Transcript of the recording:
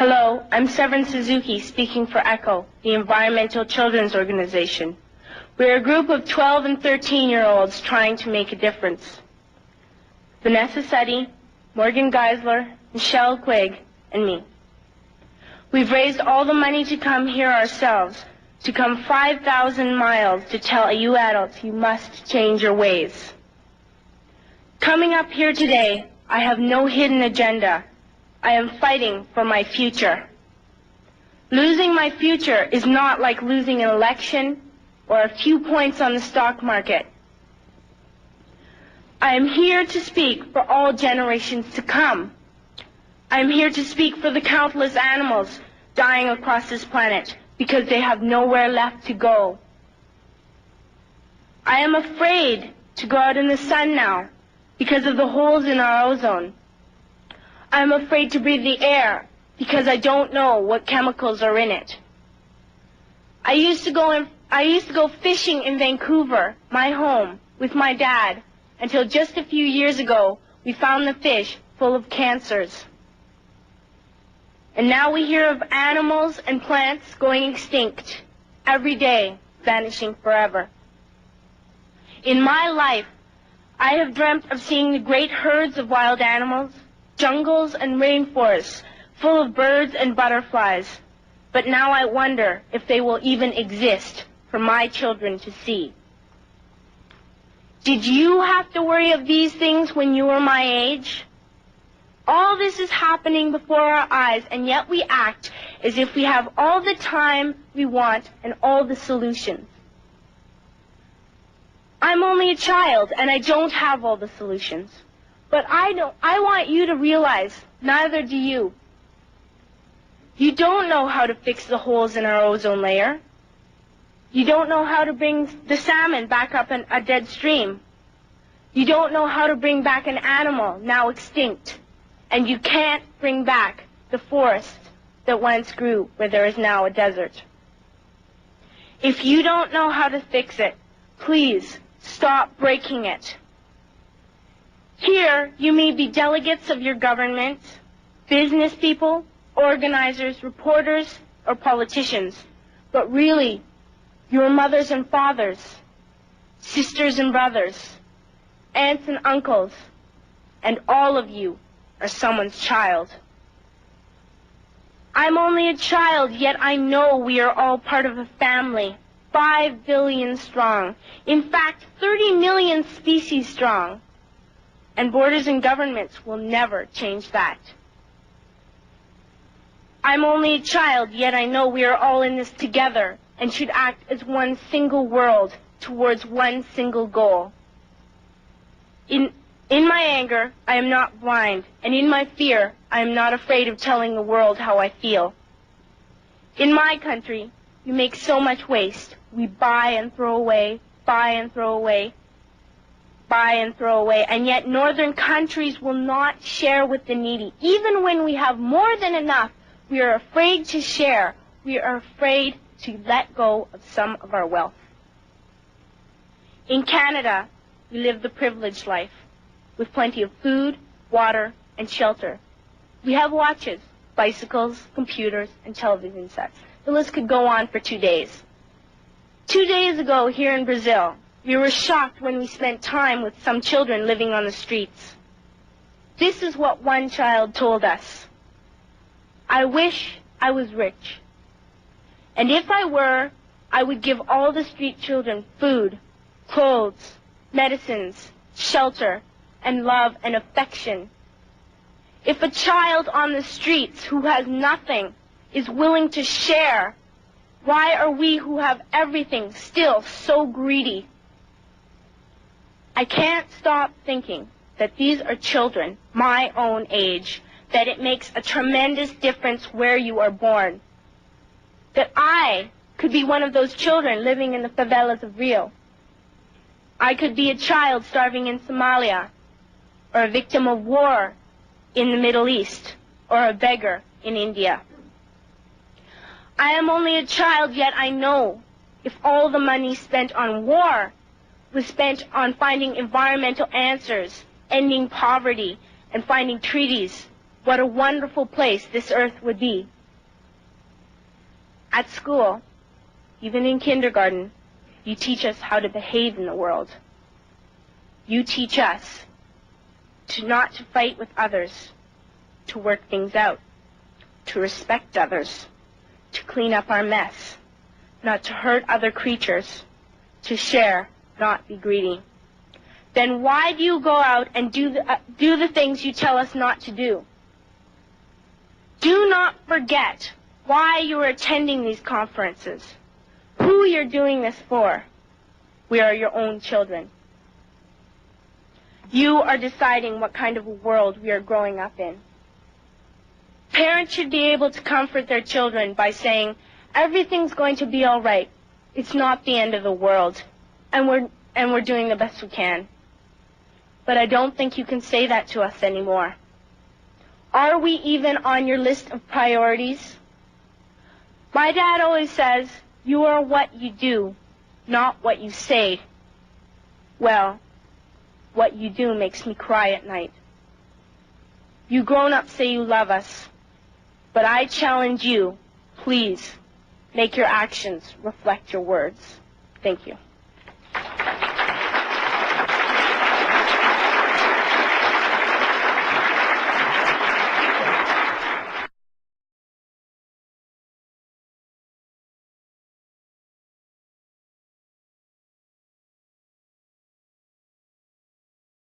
Hello, I'm Severin Suzuki speaking for ECHO, the Environmental Children's Organization. We're a group of 12 and 13-year-olds trying to make a difference. Vanessa Suddy, Morgan Geisler, Michelle Quigg, and me. We've raised all the money to come here ourselves, to come 5,000 miles to tell you adults you must change your ways. Coming up here today, I have no hidden agenda. I am fighting for my future. Losing my future is not like losing an election or a few points on the stock market. I am here to speak for all generations to come. I am here to speak for the countless animals dying across this planet because they have nowhere left to go. I am afraid to go out in the sun now because of the holes in our ozone. I'm afraid to breathe the air because I don't know what chemicals are in it. I used to go fishing in Vancouver, my home, with my dad, until just a few years ago we found the fish full of cancers. And now we hear of animals and plants going extinct, every day vanishing forever. In my life, I have dreamt of seeing the great herds of wild animals, jungles and rainforests full of birds and butterflies, but now I wonder if they will even exist for my children to see. Did you have to worry of these things when you were my age? All this is happening before our eyes, and yet we act as if we have all the time we want and all the solutions. I'm only a child, and I don't have all the solutions. But I want you to realize, neither do you. You don't know how to fix the holes in our ozone layer. You don't know how to bring the salmon back up in a dead stream. You don't know how to bring back an animal now extinct. And you can't bring back the forest that once grew where there is now a desert. If you don't know how to fix it, please stop breaking it. Here, you may be delegates of your government, business people, organizers, reporters, or politicians, but really, your mothers and fathers, sisters and brothers, aunts and uncles, and all of you are someone's child. I'm only a child, yet I know we are all part of a family, 5 billion strong, in fact, 30 million species strong. And borders and governments will never change that. I'm only a child, yet I know we are all in this together and should act as one single world towards one single goal. In my anger, I am not blind, and in my fear, I am not afraid of telling the world how I feel. In my country, we make so much waste. We buy and throw away, buy and throw away, buy and throw away, and yet northern countries will not share with the needy. Even when we have more than enough, we are afraid to share. We are afraid to let go of some of our wealth. In Canada, we live the privileged life, with plenty of food, water, and shelter. We have watches, bicycles, computers, and television sets. The list could go on for 2 days. 2 days ago, here in Brazil, we were shocked when we spent time with some children living on the streets. This is what one child told us. I wish I was rich. And if I were, I would give all the street children food, clothes, medicines, shelter, and love and affection. If a child on the streets who has nothing is willing to share, why are we who have everything still so greedy? I can't stop thinking that these are children my own age, that it makes a tremendous difference where you are born. That I could be one of those children living in the favelas of Rio. I could be a child starving in Somalia, or a victim of war in the Middle East, or a beggar in India. I am only a child, yet I know if all the money spent on war was spent on finding environmental answers, ending poverty, and finding treaties what a wonderful place this earth would be. At school, even in kindergarten, you teach us how to behave in the world. You teach us not to fight with others, to work things out, to respect others, to clean up our mess, not to hurt other creatures, to share, not be greedy. Then why do you go out and do the things you tell us not to do? Do not forget why you are attending these conferences, who you're doing this for. We are your own children. You are deciding what kind of a world we are growing up in. Parents should be able to comfort their children by saying, everything's going to be all right. It's not the end of the world, and we're doing the best we can. But I don't think you can say that to us anymore. Are we even on your list of priorities? My dad always says, you are what you do, not what you say. Well, what you do makes me cry at night. You grown-ups say you love us, but I challenge you, please, make your actions reflect your words. Thank you.